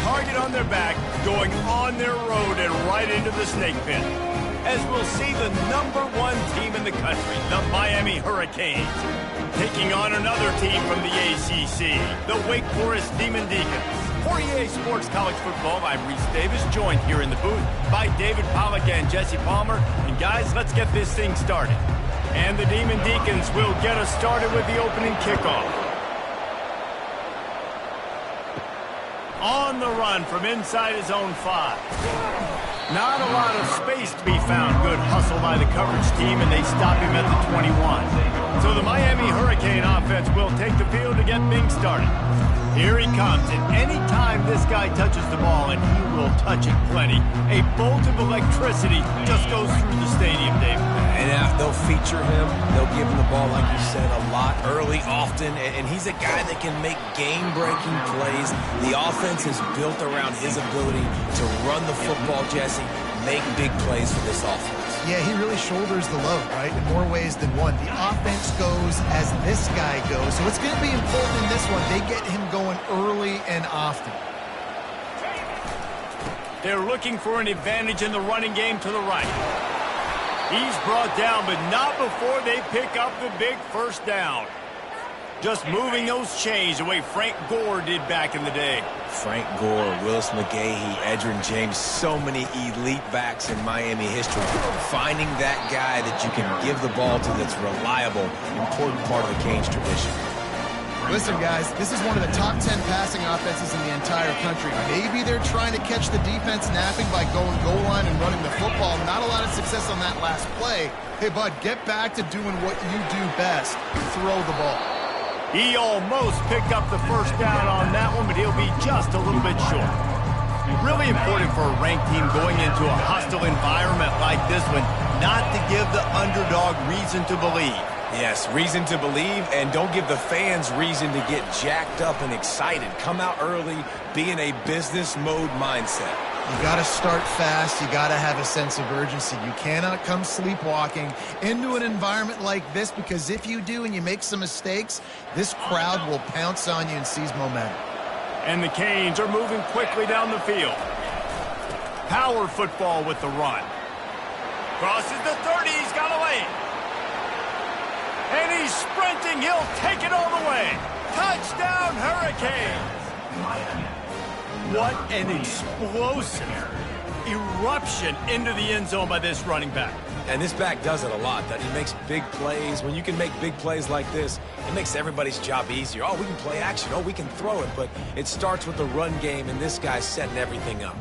target on their back, going on their road and right into the snake pit. As we'll see the #1 team in the country, the Miami Hurricanes, taking on another team from the ACC, the Wake Forest Demon Deacons. For EA Sports College Football, I'm Reese Davis, joined here in the booth by David Pollack and Jesse Palmer. And guys, let's get this thing started. And the Demon Deacons will get us started with the opening kickoff. On the run from inside his own 5. Not a lot of space to be found. Good hustle by the coverage team, and they stop him at the 21. So the Miami Hurricane offense will take the field to get things started. Here he comes, and anytime this guy touches the ball, and he will touch it plenty, a bolt of electricity just goes through the stadium, Dave. And they'll feature him. They'll give him the ball, like you said, a lot, early, often, and he's a guy that can make game-breaking plays. The offense is built around his ability to run the football, Jesse, make big plays for this offense. Yeah, he really shoulders the load, right, in more ways than one. The offense goes as this guy goes, so it's going to be important in this one. They get him going early and often. They're looking for an advantage in the running game to the right. He's brought down, but not before they pick up the big first down. Just moving those chains the way Frank Gore did back in the day. Frank Gore, Willis McGahee, Edgerrin James, so many elite backs in Miami history. Finding that guy that you can give the ball to that's reliable, important part of the Canes tradition. Listen, guys, this is one of the top 10 passing offenses in the entire country. Maybe they're trying to catch the defense napping by going goal line and running the football. Not a lot of success on that last play. Hey, bud, get back to doing what you do best. Throw the ball. He almost picked up the first down on that one, but he'll be just a little bit short. Really important for a ranked team going into a hostile environment like this one, not to give the underdog reason to believe. Yes, reason to believe, and don't give the fans reason to get jacked up and excited. Come out early, be in a business mode mindset. You got to start fast. You got to have a sense of urgency. You cannot come sleepwalking into an environment like this, because if you do and you make some mistakes, this crowd will pounce on you and seize momentum. And the Canes are moving quickly down the field. Power football with the run. Crosses the 30. He's got a lane. And he's sprinting. He'll take it all the way. Touchdown, Hurricanes. What an explosive eruption into the end zone by this running back. And this back does it a lot. That he makes big plays. When you can make big plays like this, it makes everybody's job easier. Oh, we can play action. Oh, we can throw it. But it starts with the run game, and this guy's setting everything up.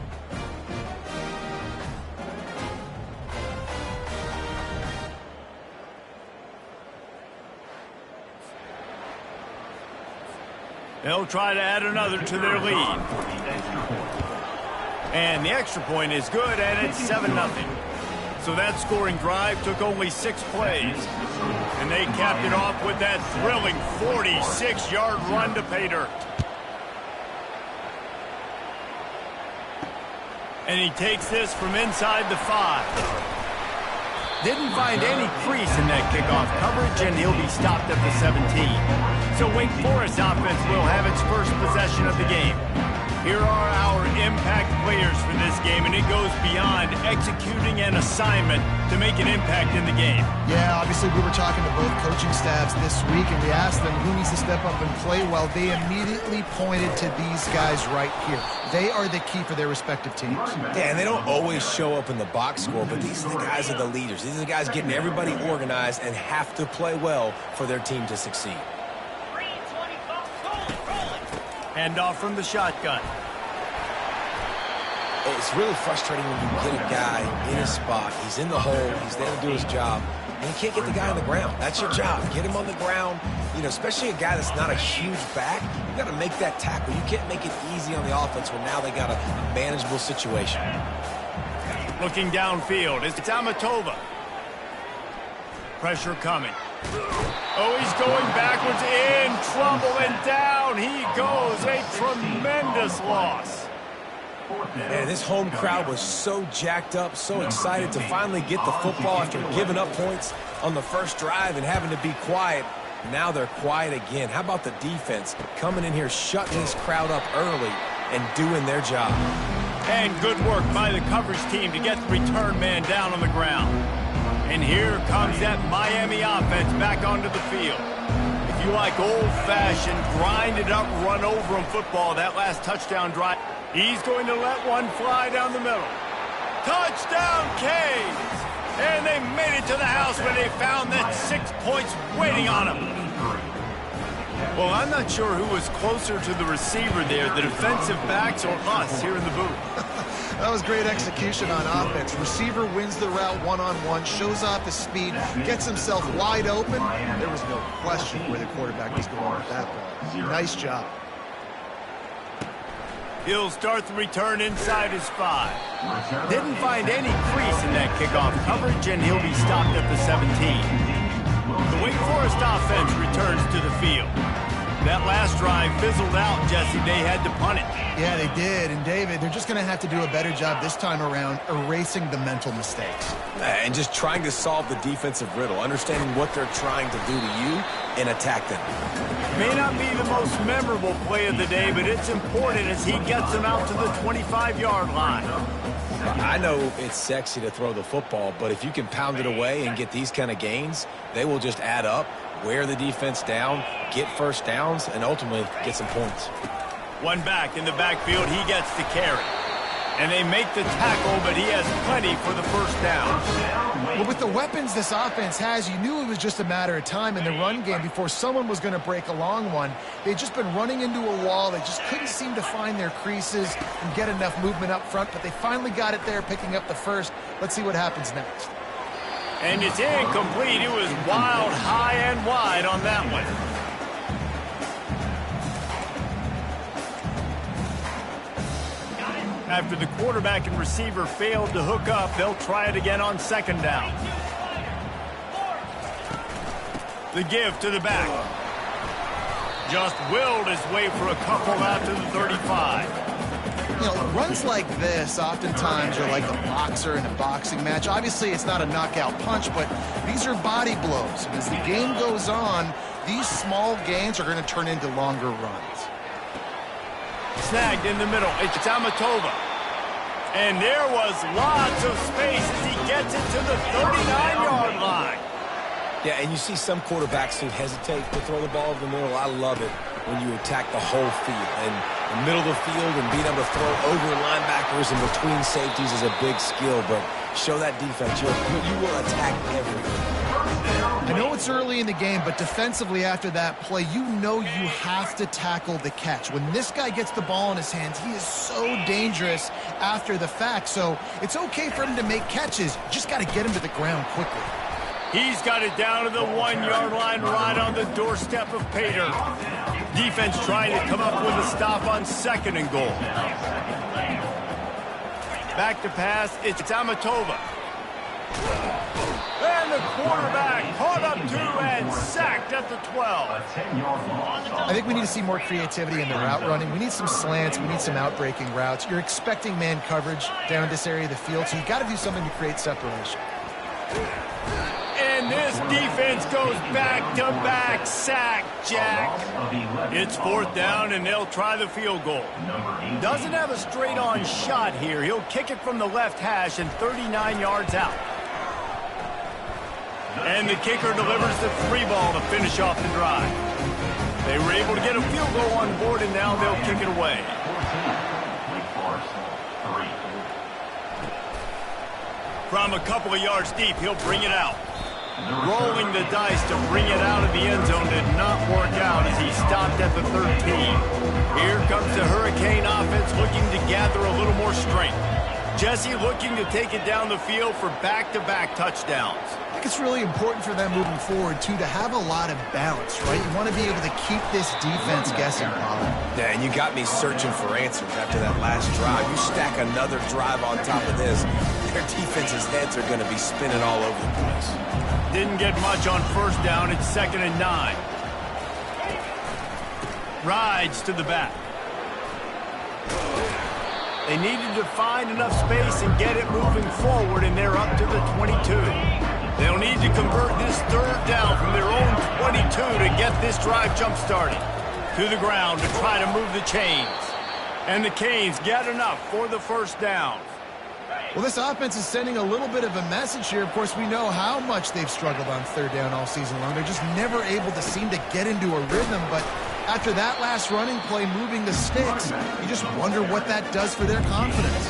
They'll try to add another to their lead. And the extra point is good, and it's 7-0. So that scoring drive took only 6 plays. And they capped it off with that thrilling 46-yard run to pay dirt. And he takes this from inside the 5. Didn't find any crease in that kickoff coverage, and he'll be stopped at the 17. So Wake Forest offense will have its first possession of the game. Here are our impact players for this game, and it goes beyond executing an assignment to make an impact in the game. Yeah, obviously we were talking to both coaching staffs this week, and we asked them who needs to step up and play well. They immediately pointed to these guys right here. They are the key for their respective teams. Yeah, and they don't always show up in the box score, but these are the guys are the leaders. These are the guys getting everybody organized and have to play well for their team to succeed. Hand off from the shotgun. It's really frustrating when you get a guy in his spot. He's in the hole. He's there to do his job. And you can't get the guy on the ground. That's your job. Get him on the ground. You know, especially a guy that's not a huge back. You got to make that tackle. You can't make it easy on the offense when now they got a manageable situation. Looking downfield. It's Amatova. Pressure coming. Oh, he's going backwards, in trouble, and down he goes. A tremendous loss. Man, this home crowd was so jacked up, so excited to finally get the football after giving up points on the first drive and having to be quiet. Now they're quiet again. How about the defense coming in here, shutting this crowd up early and doing their job. And good work by the coverage team to get the return man down on the ground. And here comes that Miami offense back onto the field. If you like old-fashioned, grind-it-up, run-over-'em football, that last touchdown drive, he's going to let one fly down the middle. Touchdown, Canes! And they made it to the house when they found that 6 points waiting on them. Well, I'm not sure who was closer to the receiver there, the defensive backs or us here in the booth. That was great execution on offense. Receiver wins the route one-on-one, shows off the speed, gets himself wide open. There was no question where the quarterback was going with that ball. Nice job. He'll start the return inside his 5. Didn't find any crease in that kickoff coverage, and he'll be stopped at the 17. The Wake Forest offense returns to the field. That last drive fizzled out, Jesse. They had to punt it. Yeah, they did. And, David, they're just going to have to do a better job this time around erasing the mental mistakes. And just trying to solve the defensive riddle, understanding what they're trying to do to you and attack them. May not be the most memorable play of the day, but it's important as he gets them out to the 25-yard line. I know it's sexy to throw the football, but if you can pound it away and get these kind of gains, they will just add up, wear the defense down, get first downs, and ultimately get some points. One back in the backfield, he gets the carry. And they make the tackle, but he has plenty for the first down. Well, with the weapons this offense has, you knew it was just a matter of time in the run game before someone was going to break a long one. They'd just been running into a wall. They just couldn't seem to find their creases and get enough movement up front, but they finally got it there, picking up the first. Let's see what happens next. And it's incomplete. It was wild, high and wide on that one. After the quarterback and receiver failed to hook up, they'll try it again on second down. The give to the back. Just willed his way for a couple out to the 35. You know, runs like this oftentimes are like a boxer in a boxing match. Obviously, it's not a knockout punch, but these are body blows. And as the game goes on, these small gains are going to turn into longer runs. Snagged in the middle. It's Amatova. And there was lots of space as he gets it to the 39-yard line. Yeah, and you see some quarterbacks who hesitate to throw the ball in the middle. I love it when you attack the whole field. And the middle of the field and being able to throw over linebackers and between safeties is a big skill, but show that defense. You will attack everything. I know it's early in the game, but defensively after that play, you know you have to tackle the catch. When this guy gets the ball in his hands, he is so dangerous after the fact. So it's okay for him to make catches. You just got to get him to the ground quickly. He's got it down to the 1-yard line right on the doorstep of Pater. Defense trying to come up with a stop on second and goal. Back to pass, it's Amatova. And the quarterback caught up to and sacked at the 12. I think we need to see more creativity in the route running. We need some slants. We need some out-breaking routes. You're expecting man coverage down this area of the field, so you've got to do something to create separation. And this defense goes back-to-back sack, Jack. It's fourth down, and they'll try the field goal. Doesn't have a straight-on shot here. He'll kick it from the left hash and 39 yards out. And the kicker delivers the free ball to finish off the drive. They were able to get a field goal on board, and now they'll kick it away. From a couple of yards deep, he'll bring it out. Rolling the dice to bring it out of the end zone did not work out as he stopped at the 13. Here comes the Hurricane offense looking to gather a little more strength. Jesse looking to take it down the field for back-to-back touchdowns. I think it's really important for them moving forward, too, to have a lot of balance, right? You want to be able to keep this defense guessing, Pollard. Yeah, and you got me searching for answers after that last drive. You stack another drive on top of this, their defense's heads are going to be spinning all over the place. Didn't get much on first down. It's 2nd and 9. Rides to the back. They needed to find enough space and get it moving forward, and they're up to the 22. They'll need to convert this third down from their own 22 to get this drive jump-started. To the ground to try to move the chains. And the Canes get enough for the first down. Well, this offense is sending a little bit of a message here. Of course, we know how much they've struggled on third down all season long. They're just never able to seem to get into a rhythm. But after that last running play, moving the sticks, you just wonder what that does for their confidence.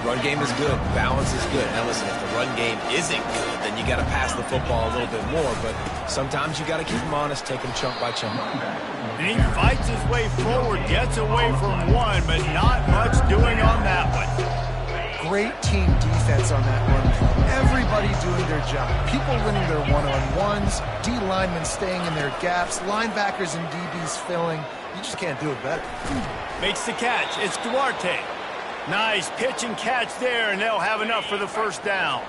Run game is good. Balance is good. Now, listen, if the run game isn't good, then you got to pass the football a little bit more. But sometimes you got to keep them honest, take them chunk by chunk. And he fights his way forward, gets away from one, but not much doing on that one. Great team defense on that run. Everybody doing their job. People winning their one-on-ones, D linemen staying in their gaps, linebackers and DBs filling. You just can't do it better. Makes the catch. It's Duarte. Nice pitch and catch there, and they'll have enough for the first down.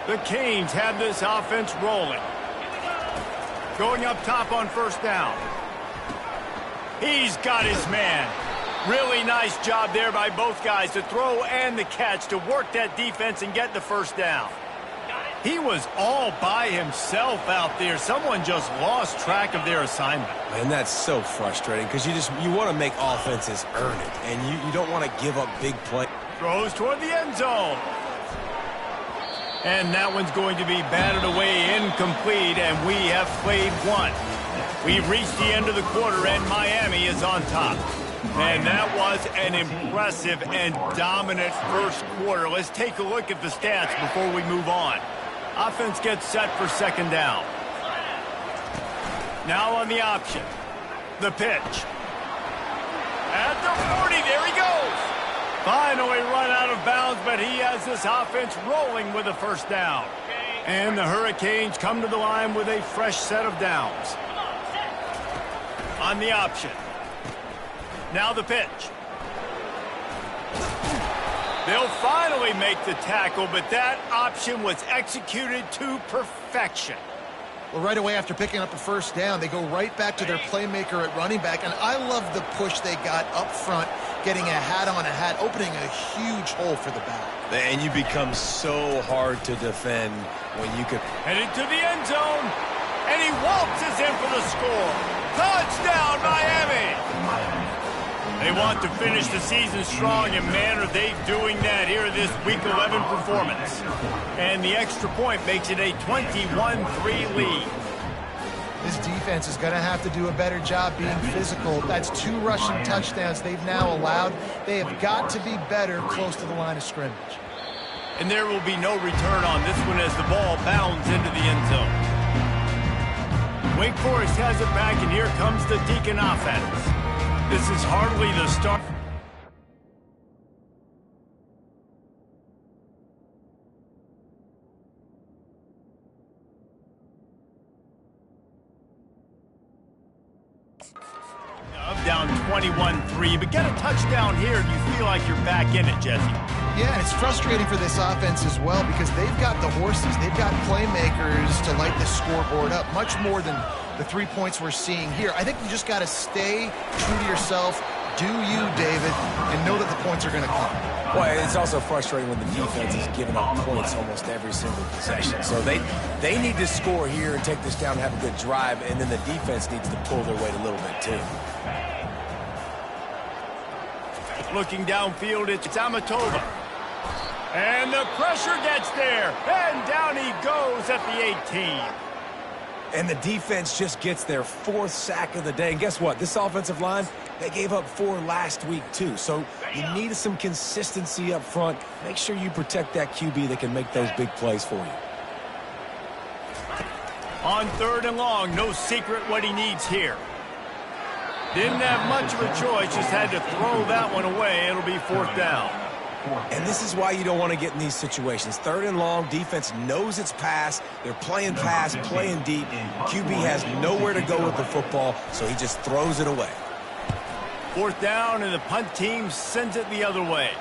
The Canes have this offense rolling. Going up top on first down. He's got his man. Really nice job there by both guys, the throw and the catch, to work that defense and get the first down. He was all by himself out there. Someone just lost track of their assignment. And that's so frustrating because you want to make offenses earn it, and you don't want to give up big play. Throws toward the end zone. And that one's going to be batted away incomplete, and we have played one. We've reached the end of the quarter, and Miami is on top. And that was an impressive and dominant first quarter. Let's take a look at the stats before we move on. Offense gets set for second down. Now on the option. The pitch. At the 40, there he goes. Finally run out of bounds, but he has this offense rolling with a first down. And the Hurricanes come to the line with a fresh set of downs. On the option. Now the pitch. They'll finally make the tackle, but that option was executed to perfection. Well, right away after picking up a first down, they go right back to their playmaker at running back. And I love the push they got up front, getting a hat on a hat, opening a huge hole for the back. And you become so hard to defend when you could... Headed to the end zone, and he waltzes in for the score. Touchdown, Miami! They want to finish the season strong, and man, are they doing that here this Week 11 performance. And the extra point makes it a 21-3 lead. This defense is going to have to do a better job being physical. That's 2 rushing touchdowns they've now allowed. They have got to be better close to the line of scrimmage. And there will be no return on this one as the ball bounds into the end zone. Wake Forest has it back, and here comes the Deacon offense. This is hardly the start. Down 21-3, but get a touchdown here and you feel like you're back in it, Jesse. Yeah, it's frustrating for this offense as well because they've got the horses. They've got playmakers to light the scoreboard up, much more than the 3 points we're seeing here. I think you just got to stay true to yourself. Do you, David, and know that the points are going to come. Well, it's also frustrating when the defense is giving up points almost every single possession. So they need to score here and take this down and have a good drive, and then the defense needs to pull their weight a little bit too. Looking downfield, it's Amatova. And the pressure gets there, and down he goes at the 18. And the defense just gets their 4th sack of the day. And guess what? This offensive line, they gave up 4 last week too. So you need some consistency up front. Make sure you protect that QB that can make those big plays for you. On 3rd and long, no secret what he needs here. Didn't have much of a choice, just had to throw that one away. It'll be 4th down. And this is why you don't want to get in these situations. 3rd and long, defense knows it's pass. They're playing pass, playing deep. QB has nowhere to go with the football, so he just throws it away. 4th down, and the punt team sends it the other way.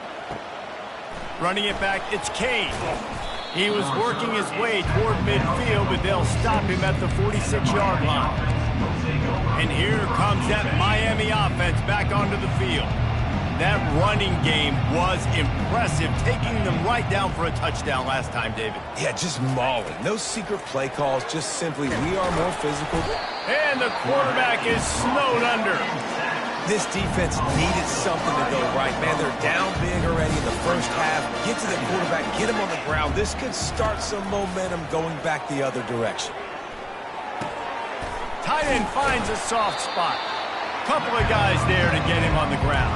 Running it back, it's Kane. He was working his way toward midfield, but they'll stop him at the 46-yard line. And here comes that Miami offense back onto the field. That running game was impressive, taking them right down for a touchdown last time, David. Yeah, just mauling. No secret play calls, just simply we are more physical. And the quarterback is snowed under. This defense needed something to go right. Man, they're down big already in the first half. Get to the quarterback, get him on the ground. This could start some momentum going back the other direction. Tight end finds a soft spot. Couple of guys there to get him on the ground.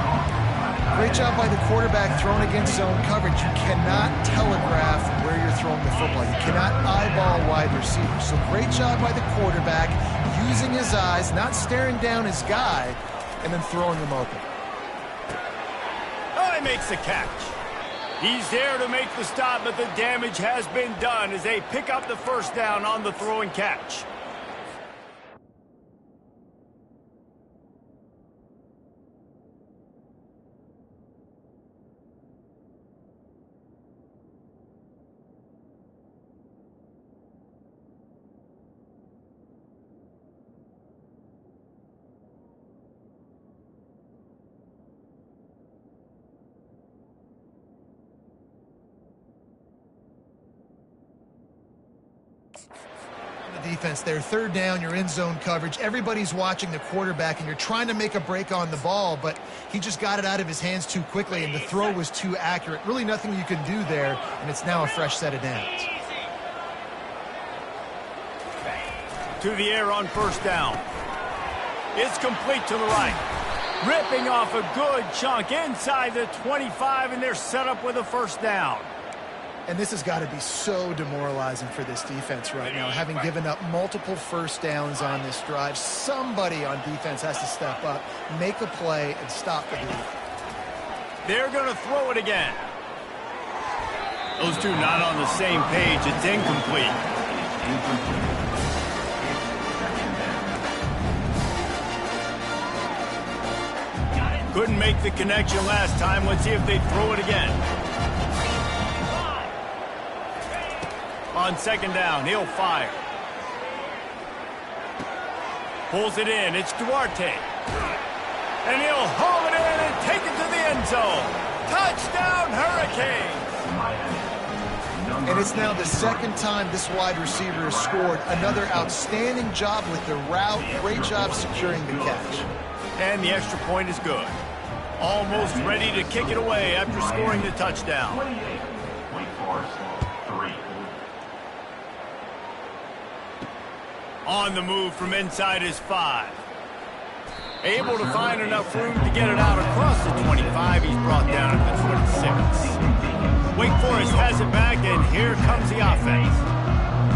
Great job by the quarterback throwing against zone coverage. You cannot telegraph where you're throwing the football. You cannot eyeball wide receivers. So great job by the quarterback using his eyes, not staring down his guy, and then throwing him open. Oh, he makes the catch. He's there to make the stop, but the damage has been done as they pick up the first down on the throw and catch. Defense there, third down, you're in zone coverage, everybody's watching the quarterback, and you're trying to make a break on the ball, but he just got it out of his hands too quickly, and the throw was too accurate. Really nothing you can do there, and it's now a fresh set of downs. To the air on first down. It's complete to the right. Ripping off a good chunk inside the 25, and they're set up with a first down. And this has got to be so demoralizing for this defense right now, having given up multiple first downs on this drive. Somebody on defense has to step up, make a play, and stop the lead. They're going to throw it again. Those two not on the same page. It's incomplete. Couldn't make the connection last time. Let's see if they throw it again. On second down, he'll fire. Pulls it in. It's Duarte. And he'll haul it in and take it to the end zone. Touchdown, Hurricanes! And it's now the second time this wide receiver has scored. Another outstanding job with the route. Great job securing the catch. And the extra point is good. Almost ready to kick it away after scoring the touchdown. On the move from inside his 5. Able to find enough room to get it out across the 25. He's brought down at the 26. Wake Forest has it back, and here comes the offense.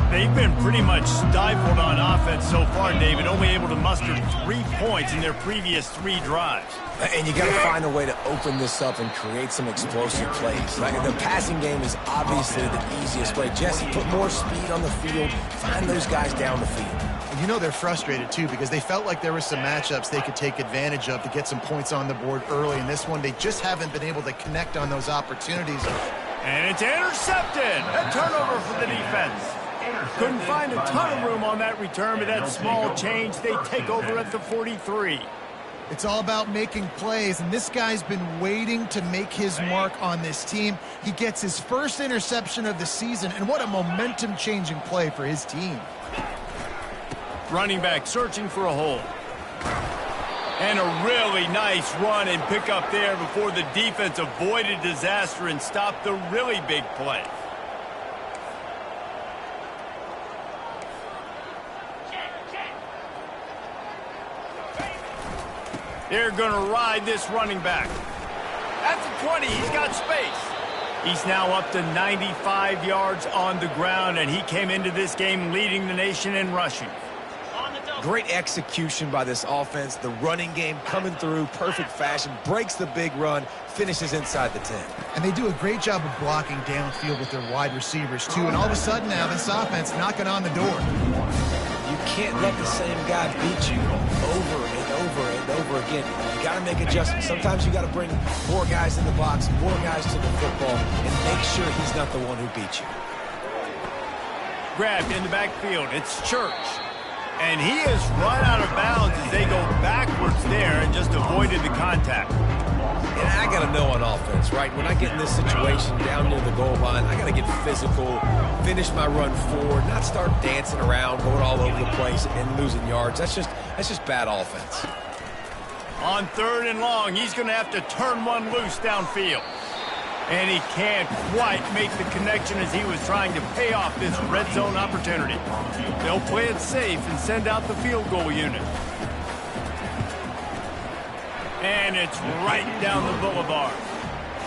They've been pretty much stifled on offense so far, David, only able to muster 3 points in their previous 3 drives. And you got to find a way to open this up and create some explosive plays. Like, the passing game is obviously the easiest way. Jesse, put more speed on the field. Find those guys down the field. And you know they're frustrated, too, because they felt like there were some matchups they could take advantage of to get some points on the board early. In this one, they just haven't been able to connect on those opportunities. And it's intercepted. A turnover for the defense. Couldn't find a ton of room on that return, but that small change, they take over at the 43. It's all about making plays, and this guy's been waiting to make his mark on this team. He gets his first interception of the season, and what a momentum-changing play for his team. Running back searching for a hole. And a really nice run and pick up there before the defense avoided disaster and stopped the really big play. They're going to ride this running back. At the 20, he's got space. He's now up to 95 yards on the ground, and he came into this game leading the nation in rushing. Great execution by this offense. The running game coming through, perfect fashion, breaks the big run, finishes inside the 10. And they do a great job of blocking downfield with their wide receivers, too. And all of a sudden now, this offense knocking on the door. You can't let the same guy beat you over and over and over again. You got to make adjustments. Sometimes you got to bring more guys in the box, more guys to the football, and make sure he's not the one who beat you. Grabbed in the backfield. It's Church. And he has run out of bounds as they go backwards there and just avoided the contact. And I got to know on offense, right? When I get in this situation down near the goal line, I got to get physical, finish my run forward, not start dancing around, going all over the place and losing yards. That's just bad offense. On 3rd and long, he's going to have to turn one loose downfield. And he can't quite make the connection as he was trying to pay off this red zone opportunity. They'll play it safe and send out the field goal unit. And it's right down the boulevard.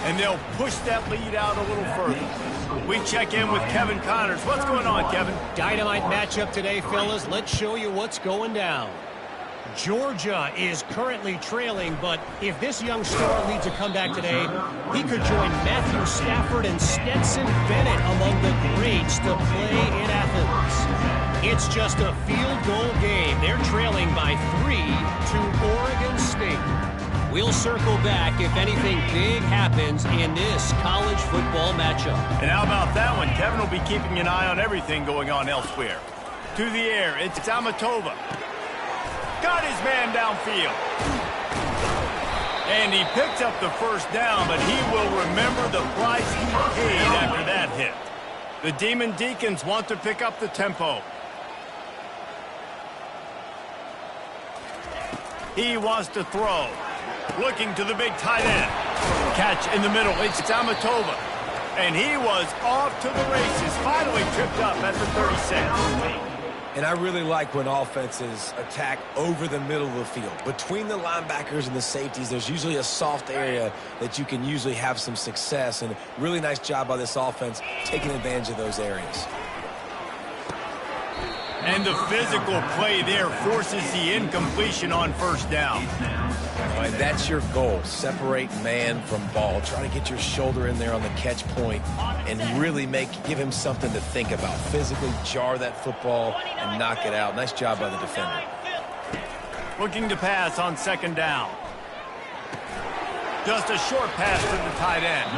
And they'll push that lead out a little further. We check in with Kevin Connors. What's going on, Kevin? Dynamite matchup today, fellas. Let's show you what's going down. Georgia is currently trailing, but if this young star leads a comeback today, he could join Matthew Stafford and Stetson Bennett among the greats to play in Athens. It's just a field goal game. They're trailing by 3 to Oregon State. We'll circle back if anything big happens in this college football matchup. And how about that one? Kevin will be keeping an eye on everything going on elsewhere. To the air, it's Amatova. Got his man downfield. And he picked up the first down, but he will remember the price he paid after that hit. The Demon Deacons want to pick up the tempo. He wants to throw. Looking to the big tight end. Catch in the middle. It's Amatova. And he was off to the races. Finally tripped up at the 36. And I really like when offenses attack over the middle of the field. Between the linebackers and the safeties, there's usually a soft area that you can usually have some success. And really nice job by this offense taking advantage of those areas. And the physical play there forces the incompletion on first down. All right, that's your goal. Separate man from ball. Try to get your shoulder in there on the catch point and really give him something to think about. Physically jar that football and knock it out. Nice job by the defender. Looking to pass on 2nd down. Just a short pass to the tight end.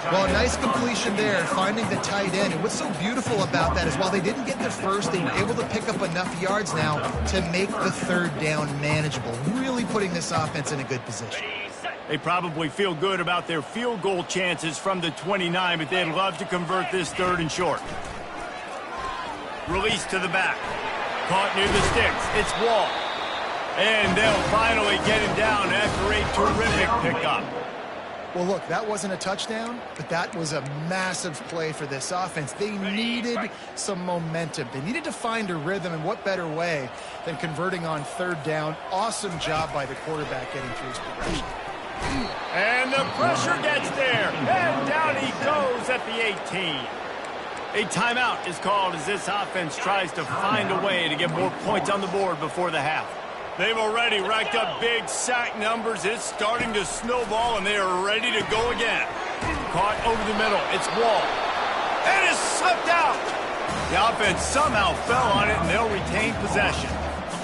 Well, nice completion there, finding the tight end. And what's so beautiful about that is while they didn't get the first, they were able to pick up enough yards now to make the 3rd down manageable, really putting this offense in a good position. They probably feel good about their field goal chances from the 29, but they'd love to convert this 3rd and short. Release to the back. Caught near the sticks. It's Wall. And they'll finally get him down after a terrific pickup. Well, look, that wasn't a touchdown, but that was a massive play for this offense. They needed some momentum. They needed to find a rhythm, and what better way than converting on 3rd down. Awesome job by the quarterback getting through his progression. And the pressure gets there, and down he goes at the 18. A timeout is called as this offense tries to find a way to get more points on the board before the half. They've already racked up big sack numbers. It's starting to snowball, and they are ready to go again. Caught over the middle. It's Wall. And it's sucked out. The offense somehow fell on it, and they'll retain possession.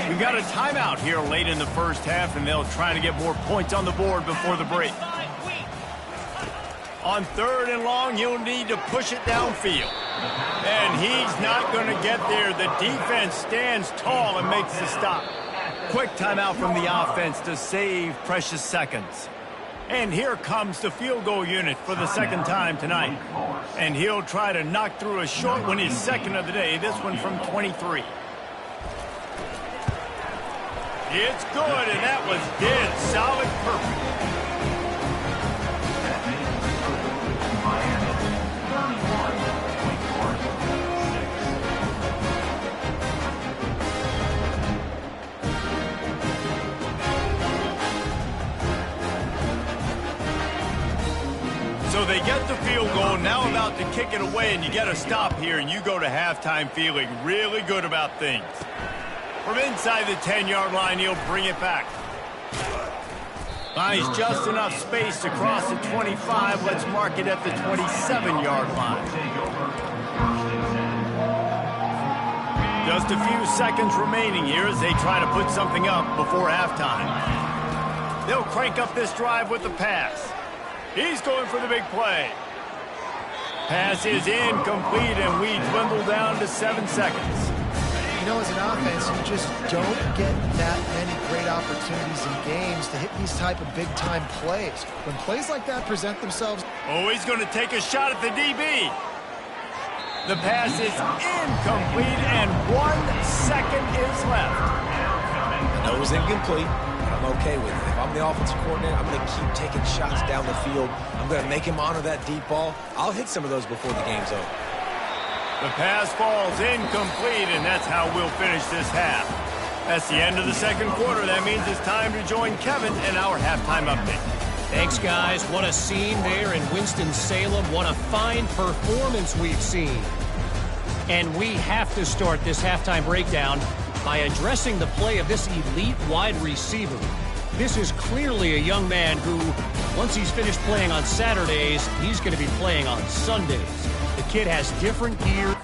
We've got a timeout here late in the first half, and they'll try to get more points on the board before the break. On 3rd and long, he'll need to push it downfield. And he's not going to get there. The defense stands tall and makes the stop. Quick timeout from the offense to save precious seconds. And here comes the field goal unit for the 2nd time tonight. And he'll try to knock through a short one, his 2nd of the day, this one from 23. It's good, and that was dead solid perfect. So they get the field goal, now about to kick it away, and you get a stop here, and you go to halftime feeling really good about things. From inside the 10-yard line, he'll bring it back. Finds just enough space to cross the 25. Let's mark it at the 27-yard line. Just a few seconds remaining here as they try to put something up before halftime. They'll crank up this drive with the pass. He's going for the big play. Pass is incomplete, and we dwindle down to 7 seconds. You know, as an offense, you just don't get that many great opportunities in games to hit these type of big-time plays. When plays like that present themselves... Oh, he's going to take a shot at the DB. The pass is incomplete, and 1 second is left. That was incomplete. I'm okay with it. If I'm the offensive coordinator, I'm going to keep taking shots down the field. I'm going to make him honor that deep ball. I'll hit some of those before the game's over. The pass falls incomplete, and that's how we'll finish this half. That's the end of the second quarter. That means it's time to join Kevin in our halftime update. Thanks, guys. What a scene there in Winston-Salem. What a fine performance we've seen. And we have to start this halftime breakdown by addressing the play of this elite wide receiver. This is clearly a young man who, once he's finished playing on Saturdays, he's going to be playing on Sundays. The kid has different gear.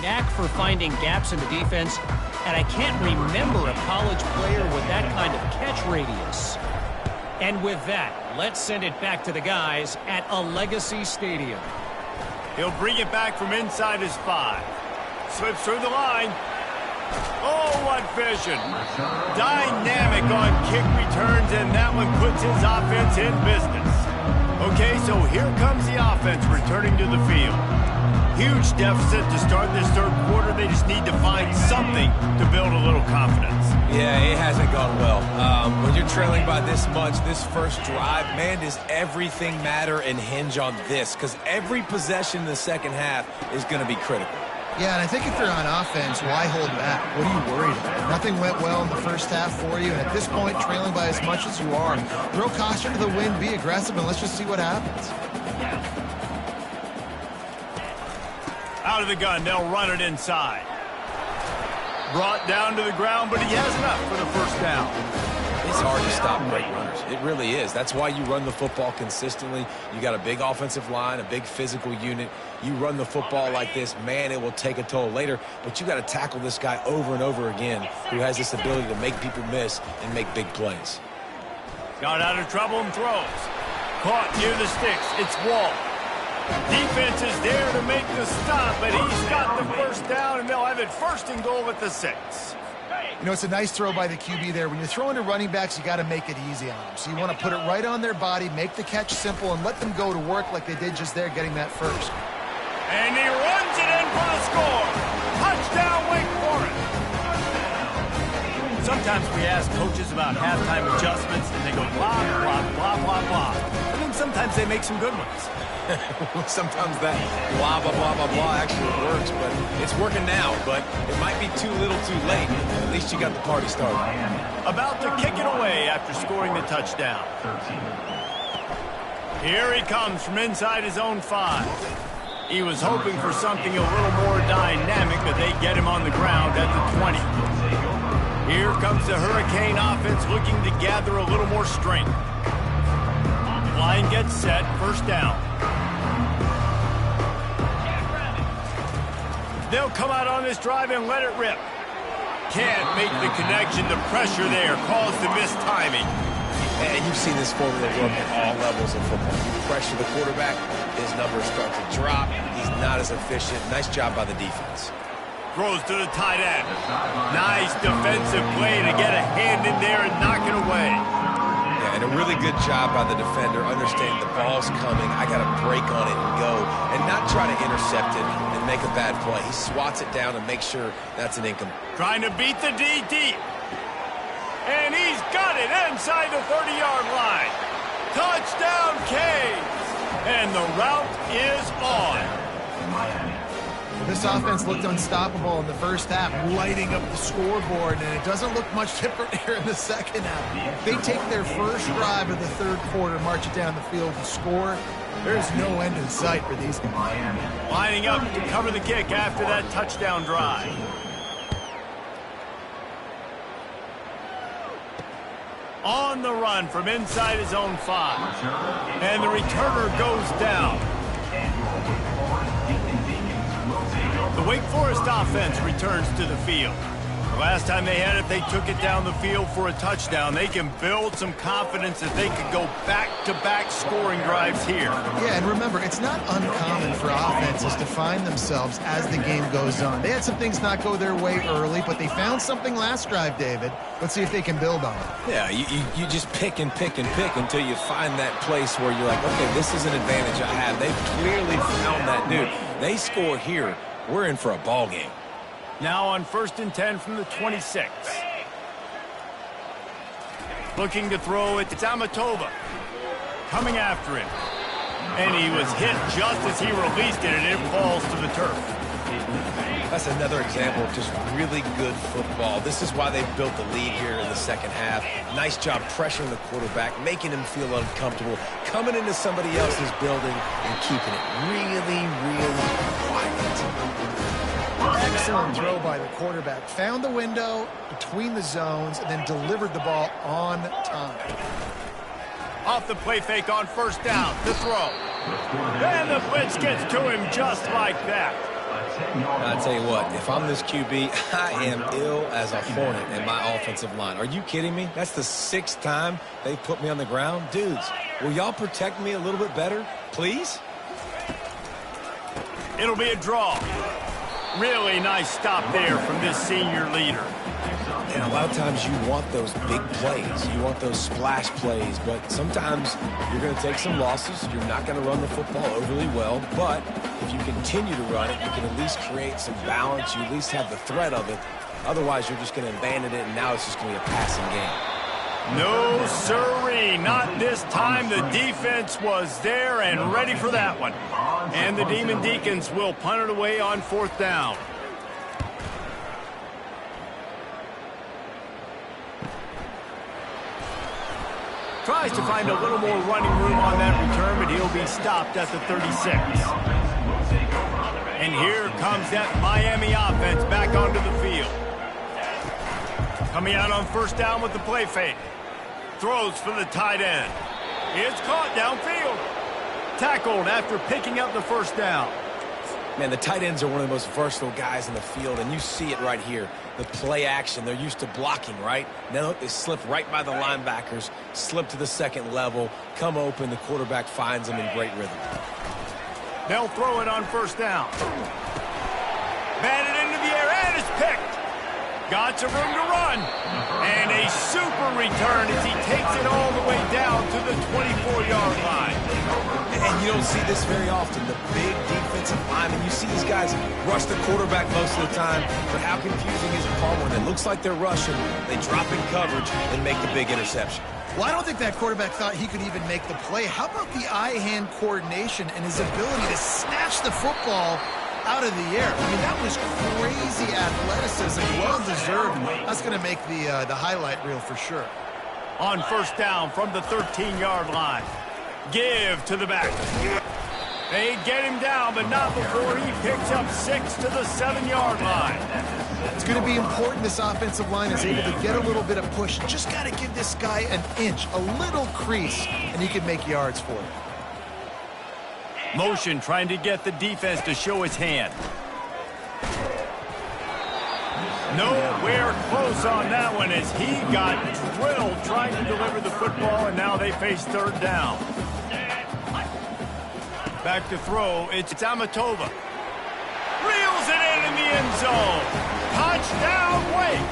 Knack for finding gaps in the defense, and I can't remember a college player with that kind of catch radius. And with that, let's send it back to the guys at Allegacy Stadium. He'll bring it back from inside his 5. Slips through the line. Oh, what vision. Dynamic on kick returns, and that one puts his offense in business. Okay, so here comes the offense returning to the field. Huge deficit to start this third quarter. They just need to find something to build a little confidence. Yeah, it hasn't gone well. When you're trailing by this much, this first drive, man, does everything matter and hinge on this? Because every possession in the second half is going to be critical. Yeah, and I think if you're on offense, why hold back? What are you worried about? Nothing went well in the first half for you, and at this point, trailing by as much as you are, throw caution to the wind, be aggressive, and let's just see what happens. Out of the gun, they'll run it inside. Brought down to the ground, but he has enough for the first down. It's hard to stop great runners. It really is. That's why you run the football consistently. You got a big offensive line, a big physical unit. You run the football like this, man, it will take a toll later. But you got to tackle this guy over and over again who has this ability to make people miss and make big plays. Got out of trouble and throws. Caught near the sticks. It's Wall. Defense is there to make the stop, but he's got the first down, and they'll have it first and goal at the 6. You know, it's a nice throw by the QB there. When you're throwing to running backs, you got to make it easy on them. So you want to put it right on their body, make the catch simple, and let them go to work like they did just there, getting that first. And he runs it in for the score. Touchdown, Wake Forest. Sometimes we ask coaches about halftime adjustments, and they go blah, blah, blah, blah, blah. And then sometimes they make some good ones. Sometimes that blah, blah, blah, blah, blah actually works, but it's working now. But it might be too little too late. At least you got the party started. About to kick it away after scoring the touchdown. Here he comes from inside his own 5. He was hoping for something a little more dynamic, but they get him on the ground at the 20. Here comes the Hurricane offense looking to gather a little more strength. Line gets set, first down. They'll come out on this drive and let it rip. Can't make the connection. The pressure there caused the missed timing. And you've seen this formula work at all levels of football. You pressure the quarterback, his numbers start to drop. He's not as efficient. Nice job by the defense. Throws to the tight end. Nice defensive play to get a hand in there and knock it away. Yeah, Yeah, and a really good job by the defender understanding the ball's coming. I got to break on it and go and not try to intercept it and make a bad play. He swats it down and makes sure that's an income. Trying to beat the D deep. And he's got it inside the 30-yard line. Touchdown, Canes. And the route is on. This offense looked unstoppable in the first half, lighting up the scoreboard, and it doesn't look much different here in the second half. They take their first drive of the third quarter, march it down the field and score. There's no end in sight for these guys. Lining up to cover the kick after that touchdown drive. On the run from inside his own 5. And the returner goes down. The Wake Forest offense returns to the field. The last time they had it, they took it down the field for a touchdown. They can build some confidence that they could go back-to-back scoring drives here. Yeah, and remember, it's not uncommon for offenses to find themselves as the game goes on. They had some things not go their way early, but they found something last drive, David. Let's see if they can build on it. Yeah, you just pick and pick and pick until you find that place where you're like, okay, this is an advantage I have. They've clearly found that, dude. They score here. We're in for a ball game. Now on 1st and 10 from the 26. Looking to throw it to Tamatova. Coming after him. And he was hit just as he released it, and it falls to the turf. That's another example of just really good football. This is why they built the lead here in the second half. Nice job pressuring the quarterback, making him feel uncomfortable, coming into somebody else's building and keeping it really, really quiet. Excellent throw by the quarterback. Found the window between the zones and then delivered the ball on time. Off the play fake on 1st down. The throw. And the blitz gets to him just like that. I'll tell you what, if I'm this QB, I am ill as a hornet in my offensive line. Are you kidding me? That's the 6th time they've put me on the ground. Dudes, will y'all protect me a little bit better, please? It'll be a draw. Really nice stop there from this senior leader. And a lot of times you want those big plays. You want those splash plays, but sometimes you're going to take some losses. You're not going to run the football overly well, but if you continue to run it, you can at least create some balance. You at least have the threat of it. Otherwise, you're just going to abandon it, and now it's just going to be a passing game. No, sirree. Not this time. The defense was there and ready for that one. And the Demon Deacons will punt it away on 4th down. Tries to find a little more running room on that return, but he'll be stopped at the 36. And here comes that Miami offense back onto the field. Coming out on 1st down with the play fake. Throws for the tight end. It's caught downfield. Tackled after picking up the 1st down. Man, the tight ends are one of the most versatile guys in the field, and you see it right here. The play action, they're used to blocking, right? Now they slip right by the linebackers, slip to the 2nd level, come open, the quarterback finds them in great rhythm. They'll throw it on 1st down. Batted into the air, and it's picked. Got some room to run. And a super return as he takes it all the way down to the 24-yard line. And you don't see this very often, the big defensive linemen. You see these guys rush the quarterback most of the time, but how confusing is it, Paul, when it looks like they're rushing, they drop in coverage and make the big interception? Well, I don't think that quarterback thought he could even make the play. How about the eye-hand coordination and his ability to snatch the football out of the air? I mean, that was crazy athleticism, well-deserved. That's going to make the highlight reel for sure. On 1st down from the 13-yard line. Give to the back. They get him down, but not before he picks up 6 to the 7-yard line. It's going to be important this offensive line is able to get a little bit of push. Just got to give this guy an inch, a little crease, and he can make yards for it. Motion trying to get the defense to show his hand. Nowhere close on that one as he got drilled trying to deliver the football, and now they face 3rd down. Back to throw, it's Tamatova. Reels it in the end zone. Touchdown, Wake.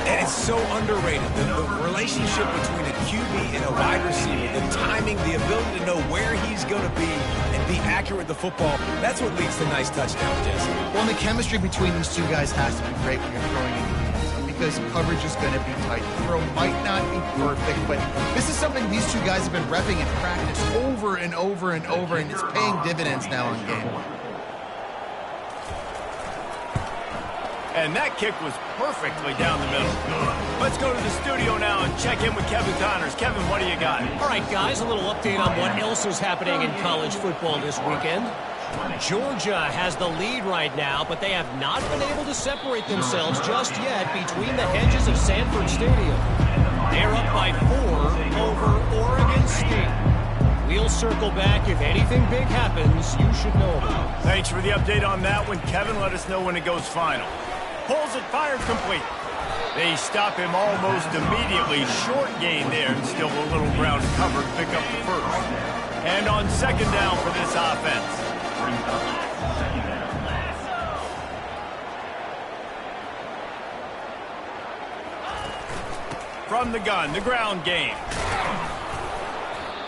And It's so underrated. The relationship between a QB and a wide receiver, the timing, the ability to know where he's going to be and be accurate with the football, that's what leads to nice touchdowns, Jesse. Well, and the chemistry between these two guys has to be great when you're throwing into the end zone because coverage is going to be tight. The throw might not be perfect, but this is something these two guys have been repping in practice over and over and over, and it's paying dividends now in game one. And that kick was perfectly down the middle. Let's go to the studio now and check in with Kevin Connors. Kevin, what do you got? All right, guys, a little update on what else is happening in college football this weekend. Georgia has the lead right now, but they have not been able to separate themselves just yet between the hedges of Sanford Stadium. They're up by 4 over Oregon State. We'll circle back. If anything big happens, you should know about it. Thanks for the update on that one, Kevin. Let us know when it goes final. Pulls it, fired complete. They stop him almost immediately. Short gain there, and still a little ground covered to pick up the first. And on second down for this offense. From the gun, the ground game.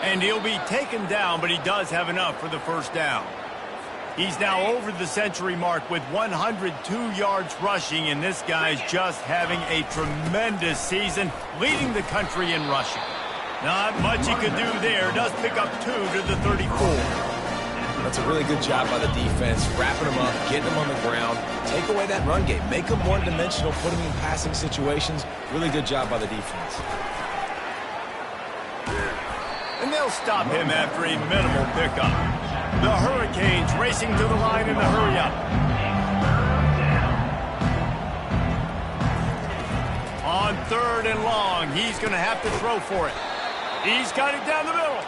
And he'll be taken down, but he does have enough for the first down. He's now over the century mark with 102 yards rushing, and this guy's just having a tremendous season, leading the country in rushing. Not much he could do there. Does pick up 2 to the 34. That's a really good job by the defense, wrapping them up, getting them on the ground, take away that run game, make them one-dimensional, put them in passing situations. Really good job by the defense. And they'll stop him after a minimal pickup. The Hurricanes racing to the line in the hurry-up. On third and long, he's going to have to throw for it. He's got it down the middle.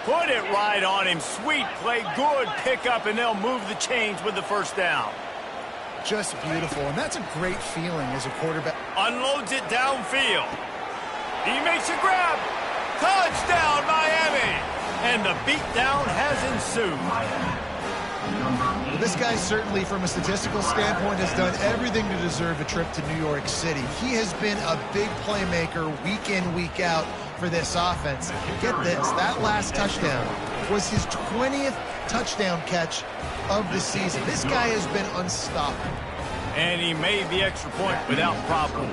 Put it right on him. Sweet play, good pickup, and they'll move the chains with the first down. Just beautiful, and that's a great feeling as a quarterback. Unloads it downfield. He makes a grab. Touchdown, Miami! And the beatdown has ensued. Well, this guy certainly, from a statistical standpoint, has done everything to deserve a trip to New York City. He has been a big playmaker week in, week out for this offense. Get this, that last touchdown was his 20th touchdown catch of the season. This guy has been unstoppable. And he made the extra point without problem.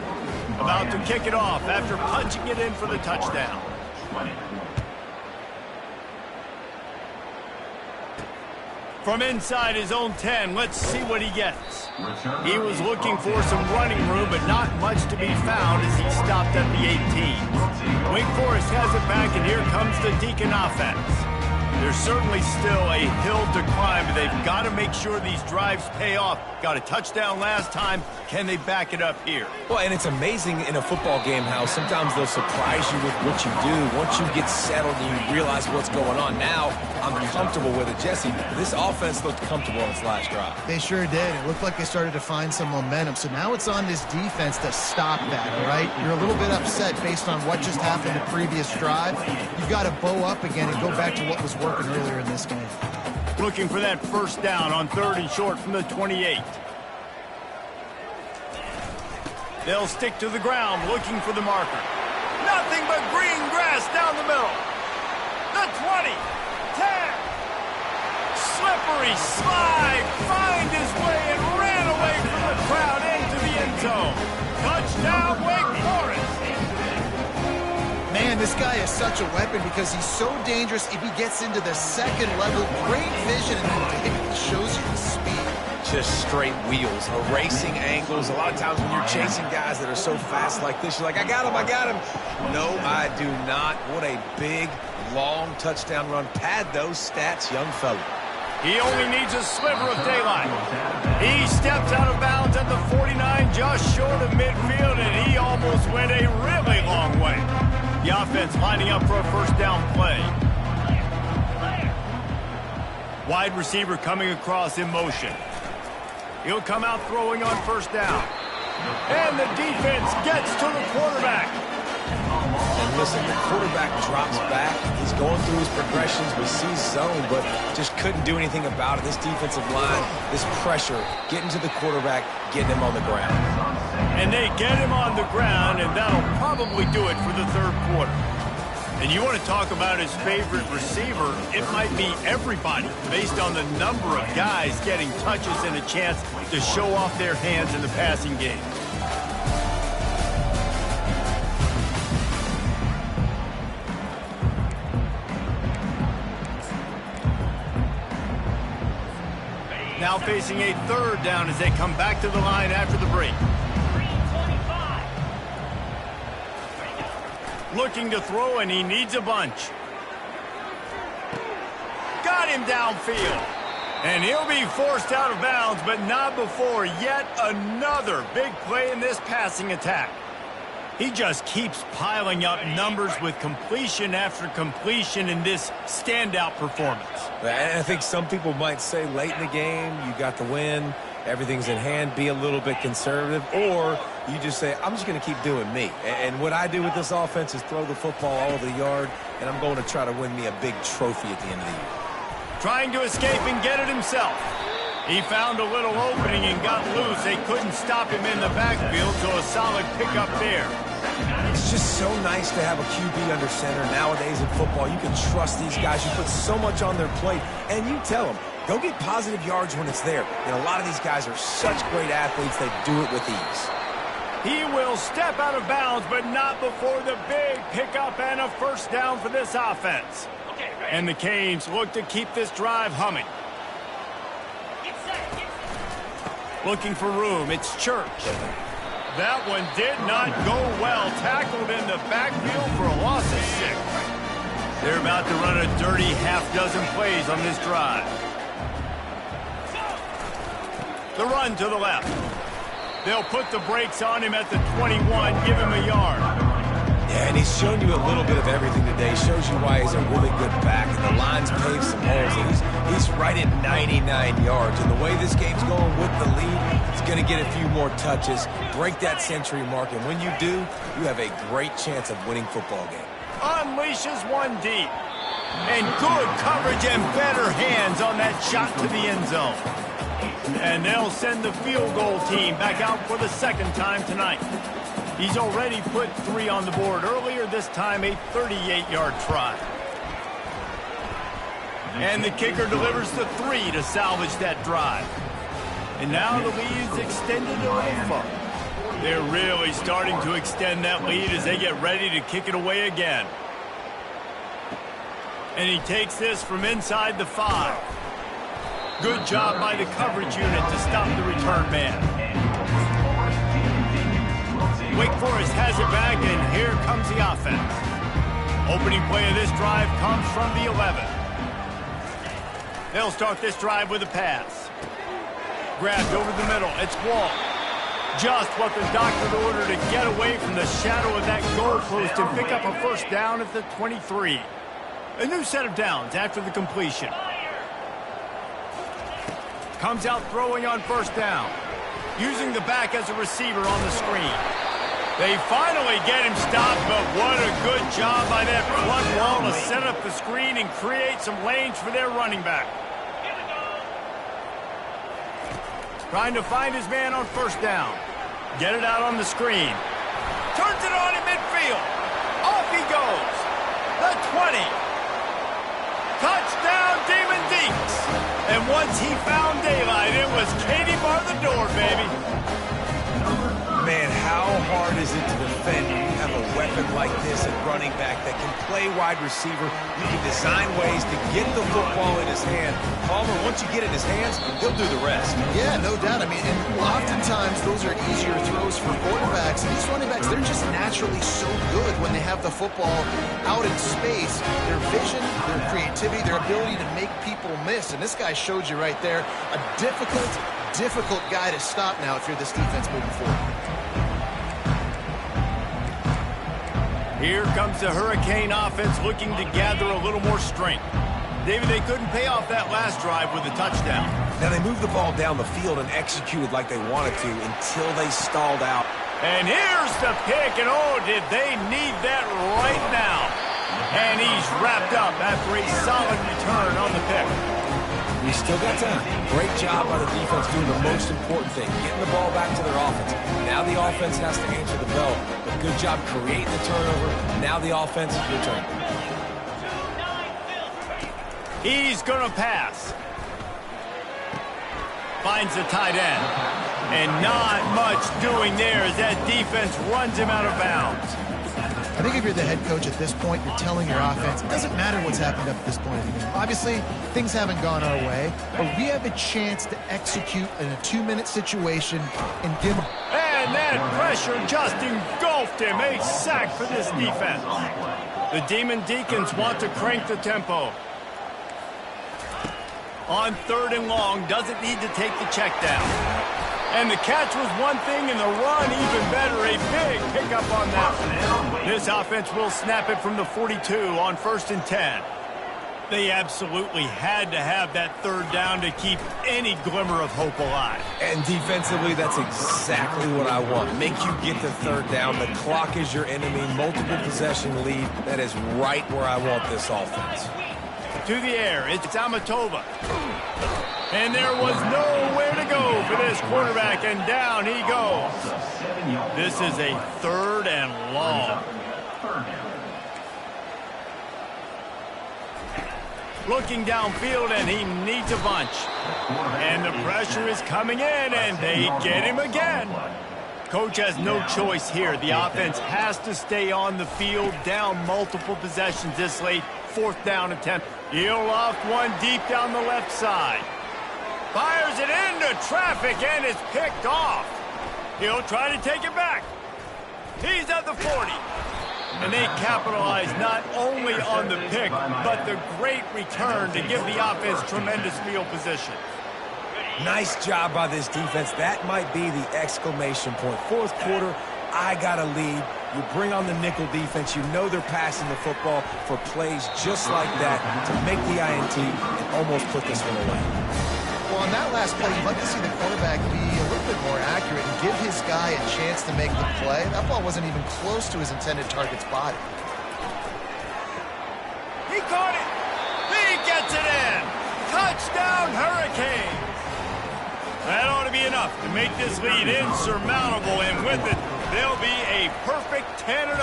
About to kick it off after punching it in for the touchdown. From inside his own 10, let's see what he gets. He was looking for some running room, but not much to be found as he stopped at the 18. Wake Forest has it back, and here comes the Deacon offense. There's certainly still a hill to climb, but they've got to make sure these drives pay off. Got a touchdown last time. Can they back it up here? Well, and it's amazing in a football game how sometimes they'll surprise you with what you do. Once you get settled and you realize what's going on. Now, I'm comfortable with it. Jesse, this offense looked comfortable on its last drive. They sure did. It looked like they started to find some momentum. So now it's on this defense to stop that, all right? You're a little bit upset based on what just happened the previous drive. You've got to bow up again and go back to what was working earlier in this game. Looking for that first down on third and short from the 28. They'll stick to the ground looking for the marker. Nothing but green grass down the middle. The 20, 10. Slippery slide, find his way and ran away from the crowd into the end zone. Touchdown, Wake Forest. Man, this guy is such a weapon because he's so dangerous if he gets into the second level. Great vision, and it shows you the speed. Just straight wheels, erasing angles. A lot of times when you're chasing guys that are so fast like this, you're like, I got him, I got him. No, I do not. What a big, long touchdown run. Pad those stats, young fella. He only needs a sliver of daylight. He steps out of bounds at the 49, just short of midfield, and he almost went a really long way. The offense lining up for a first down play. Wide receiver coming across in motion. He'll come out throwing on first down. And the defense gets to the quarterback. And listen, the quarterback drops back. He's going through his progressions. We see zone, but just couldn't do anything about it. This defensive line, this pressure, getting to the quarterback, getting him on the ground. And they get him on the ground, and that'll probably do it for the third quarter. And you want to talk about his favorite receiver, it might be everybody based on the number of guys getting touches and a chance to show off their hands in the passing game. Now facing a third down as they come back to the line after the break. Looking to throw, and he needs a bunch. Got him downfield. And he'll be forced out of bounds, but not before yet another big play in this passing attack. He just keeps piling up numbers with completion after completion in this standout performance. And I think some people might say late in the game, you got the win, everything's in hand, be a little bit conservative, or you just say, I'm just going to keep doing me. And what I do with this offense is throw the football all over the yard, and I'm going to try to win me a big trophy at the end of the year. Trying to escape and get it himself. He found a little opening and got loose. They couldn't stop him in the backfield, so a solid pickup there. It's just so nice to have a QB under center. Nowadays in football, you can trust these guys. You put so much on their plate, and you tell them, go get positive yards when it's there. And a lot of these guys are such great athletes, they do it with ease. He will step out of bounds, but not before the big pickup and a first down for this offense. And the Canes look to keep this drive humming. Looking for room, it's Church. That one did not go well. Tackled in the backfield for a loss of 6. They're about to run a dirty half-dozen plays on this drive. The run to the left. They'll put the brakes on him at the 21, give him a yard. Yeah, and he's shown you a little bit of everything today. Shows you why he's a really good back. And the line's paved some holes. And he's right at 99 yards. And the way this game's going with the lead, it's going to get a few more touches, break that century mark. And when you do, you have a great chance of winning football game. Unleashes one deep. And good coverage and better hands on that shot to the end zone. And they'll send the field goal team back out for the second time tonight. He's already put 3 on the board earlier, this time a 38-yard try. And the kicker delivers the 3 to salvage that drive. And now the lead's extended a little further. They're really starting to extend that lead as they get ready to kick it away again. And he takes this from inside the 5. Good job by the coverage unit to stop the return man. Wake Forest has it back, and here comes the offense. Opening play of this drive comes from the 11. They'll start this drive with a pass. Grabbed over the middle. It's Wall. Just what the doctor ordered to get away from the shadow of that goalpost and pick up a first down at the 23. A new set of downs after the completion. Comes out throwing on first down. Using the back as a receiver on the screen. They finally get him stopped, but what a good job by that front wall to set up the screen and create some lanes for their running back. Trying to find his man on first down. Get it out on the screen. Turns it on in midfield. Off he goes. The 20. Touchdown, Demon Deeks. And once he found daylight, it was Katie bar the door, baby. Man, how hard is it to defend when you have a weapon like this at running back that can play wide receiver? You can design ways to get the football in his hand. Palmer, once you get it in his hands, he'll do the rest. Yeah, no doubt. I mean, and oftentimes those are easier throws for quarterbacks. And these running backs, they're just naturally so good when they have the football out in space. Their vision, their creativity, their ability to make people miss. And this guy showed you right there, a difficult guy to stop now if you're this defense moving forward. Here comes the Hurricane offense looking to gather a little more strength. David, they couldn't pay off that last drive with a touchdown. Now, they moved the ball down the field and executed like they wanted to until they stalled out And here's the pick, and oh, did they need that right now. And he's wrapped up after a solid return on the pick. We still got time. Great job by the defense doing the most important thing, getting the ball back to their offense. Now the offense has to answer the bell. But good job creating the turnover. Now the offense, your turn. He's going to pass. Finds the tight end. And not much doing there as that defense runs him out of bounds. I think if you're the head coach at this point, you're telling your offense, it doesn't matter what's happened up to this point in the game. Obviously, things haven't gone our way, but we have a chance to execute in a 2-minute situation and give them... And that pressure just engulfed him. A sack for this defense. The Demon Deacons want to crank the tempo. On 3rd and long, doesn't need to take the check down. And the catch was one thing, and the run even better. A big pickup on that one. This offense will snap it from the 42 on 1st and 10. They absolutely had to have that 3rd down to keep any glimmer of hope alive. And defensively, that's exactly what I want. Make you get the 3rd down. The clock is your enemy. Multiple possession lead. That is right where I want this offense. To the air, it's Amatova. And there was nowhere to go for this quarterback, and down he goes. This is a 3rd and long. Looking downfield, and he needs a bunch. And the pressure is coming in, and they get him again. Coach has no choice here. The offense has to stay on the field, down multiple possessions this late. 4th down attempt. He'll loft one deep down the left side. Fires it into traffic, and it's picked off. He'll try to take it back. He's at the 40. And they capitalize not only on the pick, but the great return to give the offense tremendous field position. Nice job by this defense. That might be the exclamation point. 4th quarter, I got a lead. You bring on the nickel defense. You know they're passing the football for plays just like that to make the INT and almost put this one away. Well, on that last play, you'd like to see the quarterback be a little bit more accurate and give his guy a chance to make the play. That ball wasn't even close to his intended target's body. He caught it. He gets it in. Touchdown, Hurricanes. That ought to be enough to make this lead insurmountable, and with it, they'll be a perfect 10-0.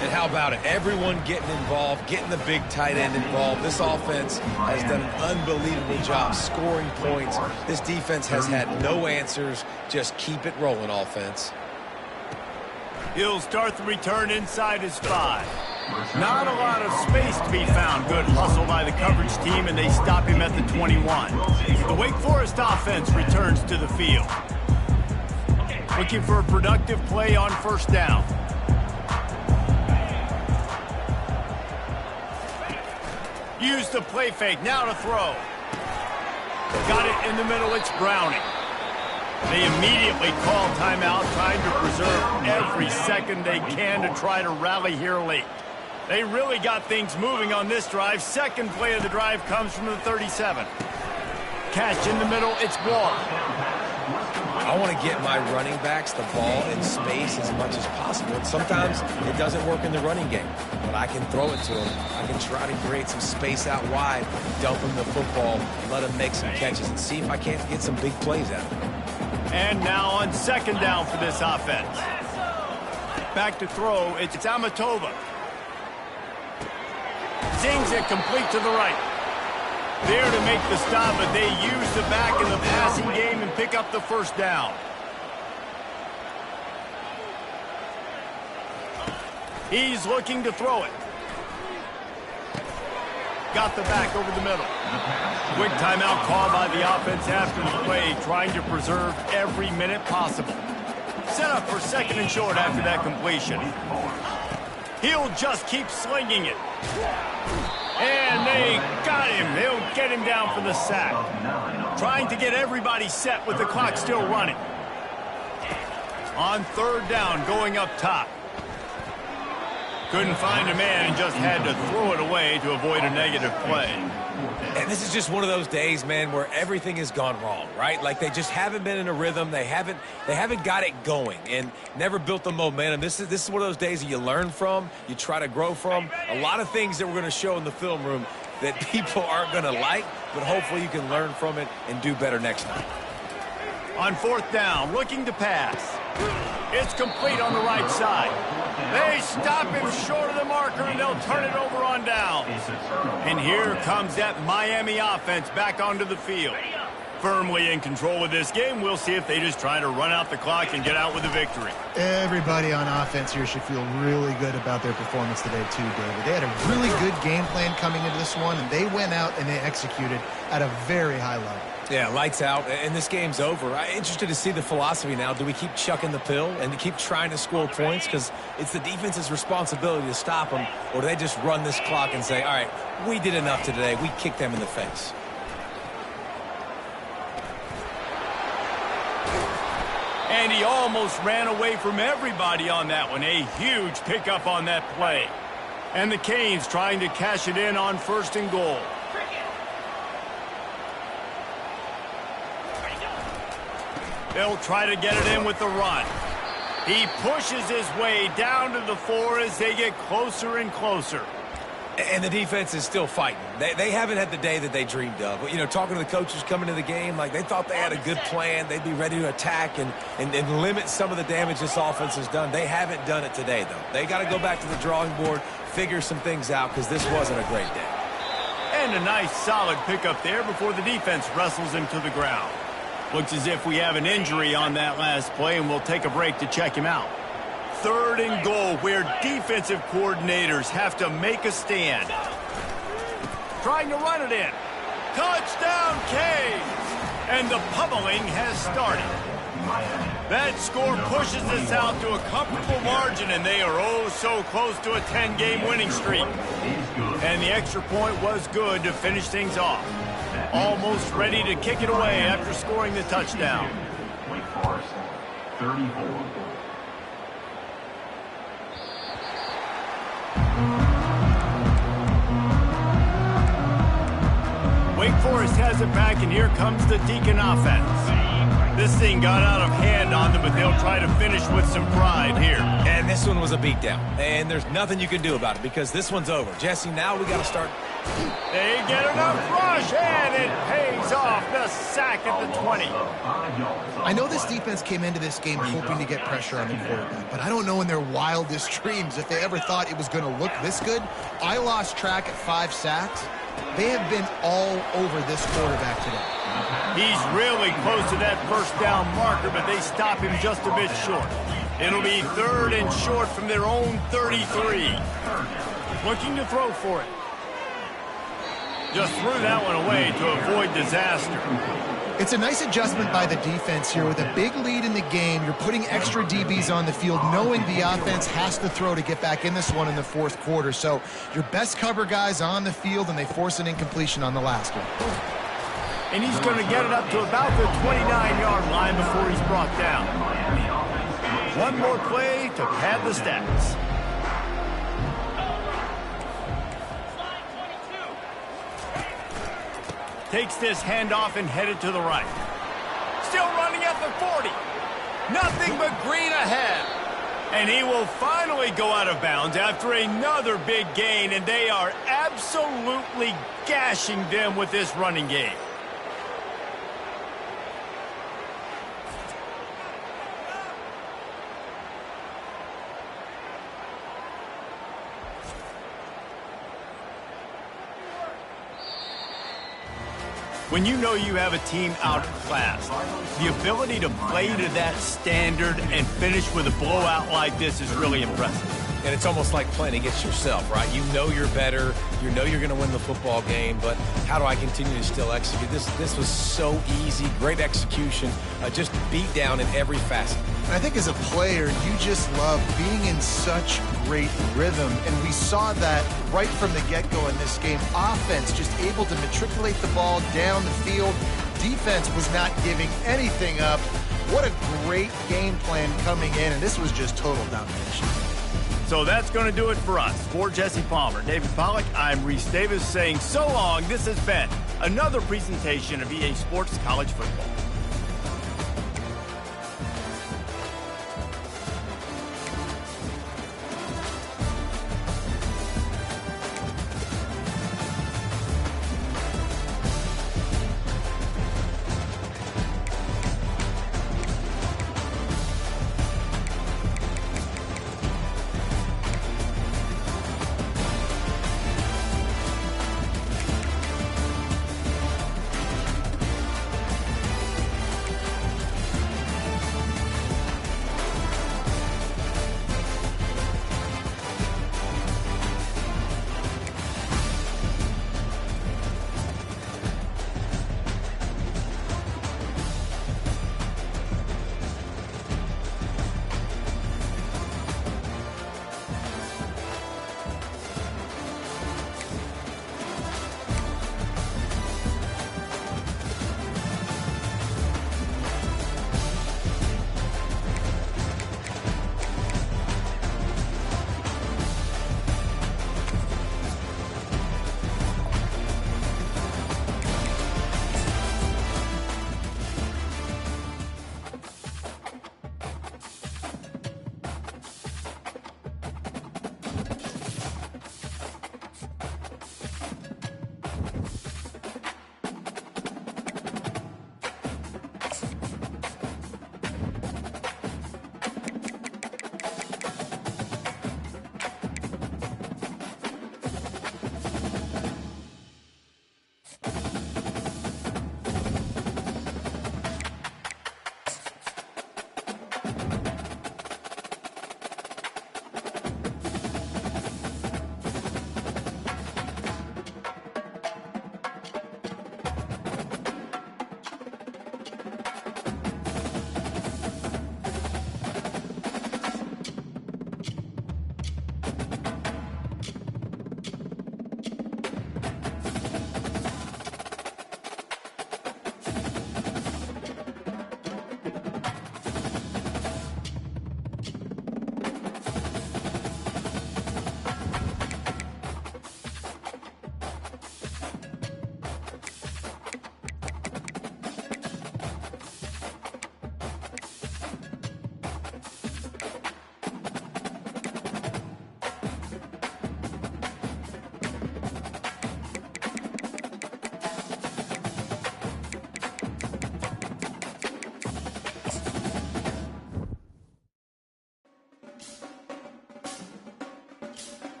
And how about it? Everyone getting involved, getting the big tight end involved. This offense has done an unbelievable job scoring points. This defense has had no answers. Just keep it rolling, offense. He'll start the return inside his 5. Not a lot of space to be found. Good hustle by the coverage team, and they stop him at the 21. The Wake Forest offense returns to the field. Looking for a productive play on 1st down. Use the play fake, now to throw. Got it in the middle, it's Browning. They immediately call timeout, trying to preserve every second they can to try to rally here late. They really got things moving on this drive. 2nd play of the drive comes from the 37. Catch in the middle, it's Ball. I want to get my running backs the ball in space as much as possible. And sometimes it doesn't work in the running game, but I can throw it to them. I can try to create some space out wide, dump them the football, let them make some catches, and see if I can't get some big plays out of them. And now on 2nd down for this offense. Back to throw, it's Amatova. Zings it complete to the right. There to make the stop, but they use the back in the passing game and pick up the 1st down. He's looking to throw it. Got the back over the middle. Quick timeout call by the offense after the play, trying to preserve every minute possible. Set up for 2nd and short after that completion. He'll just keep slinging it. And they got him. They'll get him down for the sack. Trying to get everybody set with the clock still running. On 3rd down, going up top. Couldn't find a man and just had to throw it away to avoid a negative play. And this is just one of those days, man, where everything has gone wrong, right? Like they just haven't been in a rhythm. They haven't got it going and never built the momentum. This is one of those days that you learn from, you try to grow from. A lot of things that we're going to show in the film room that people aren't going to like, but hopefully you can learn from it and do better next time. On 4th down, looking to pass. It's complete on the right side. They stop him short of the marker, and they'll turn it over on down. And here comes that Miami offense back onto the field. Firmly in control of this game. We'll see if they just try to run out the clock and get out with a victory. Everybody on offense here should feel really good about their performance today too, David. They had a really good game plan coming into this one, and they went out and they executed at a very high level. Yeah, lights out, and this game's over. I'm interested to see the philosophy now. Do we keep chucking the pill and keep trying to score points? Because it's the defense's responsibility to stop them, or do they just run this clock and say, all right, we did enough today. We kicked them in the face. And he almost ran away from everybody on that one. A huge pickup on that play. And the Canes trying to cash it in on 1st and goal. They'll try to get it in with the run. He pushes his way down to the 4 as they get closer and closer. And the defense is still fighting. They haven't had the day that they dreamed of. You know, talking to the coaches coming to the game, like they thought they had a good plan. They'd be ready to attack and limit some of the damage this offense has done. They haven't done it today, though. They got to go back to the drawing board, figure some things out, because this wasn't a great day. And a nice solid pickup there before the defense wrestles him to the ground. Looks as if we have an injury on that last play, and we'll take a break to check him out. 3rd and goal, where defensive coordinators have to make a stand. Trying to run it in. Touchdown, Canes! And the pummeling has started. That score pushes us out to a comfortable margin, and they are oh so close to a 10-game winning streak. And the extra point was good to finish things off. Almost ready to kick it away after scoring the touchdown. Wake Forest, 34. Wake Forest has it back, and here comes the Deacon offense. This thing got out of hand on them, but they'll try to finish with some pride here. And this one was a beatdown, and there's nothing you can do about it because this one's over. Jesse, now we got to start. They get enough rush, and it pays off. The sack at the 20. I know this defense came into this game hoping to get pressure on the quarterback, but I don't know in their wildest dreams if they ever thought it was going to look this good. I lost track at 5 sacks. They have been all over this quarterback today. He's really close to that 1st down marker, but they stop him just a bit short. It'll be 3rd and short from their own 33. Looking to throw for it. Just threw that one away to avoid disaster. It's a nice adjustment by the defense here. With a big lead in the game, you're putting extra DBs on the field, knowing the offense has to throw to get back in this one in the 4th quarter. So your best cover guys on the field, and they force an incompletion on the last one. And he's going to get it up to about the 29-yard line before he's brought down. One more play to pad the stats. Takes this handoff and headed to the right. Still running at the 40. Nothing but green ahead. And he will finally go out of bounds after another big gain, and they are absolutely gashing them with this running game. When you know you have a team outclassed, the ability to play to that standard and finish with a blowout like this is really impressive. And it's almost like playing against yourself, right? You know you're better. You know you're going to win the football game, but how do I continue to still execute? This was so easy, great execution, just beat down in every facet. And I think as a player, you just love being in such great rhythm, and we saw that right from the get-go in this game. Offense just able to matriculate the ball down the field. Defense was not giving anything up. What a great game plan coming in, and this was just total domination. So that's going to do it for us. For Jesse Palmer, David Pollack, I'm Reese Davis saying so long. This has been another presentation of EA Sports College Football.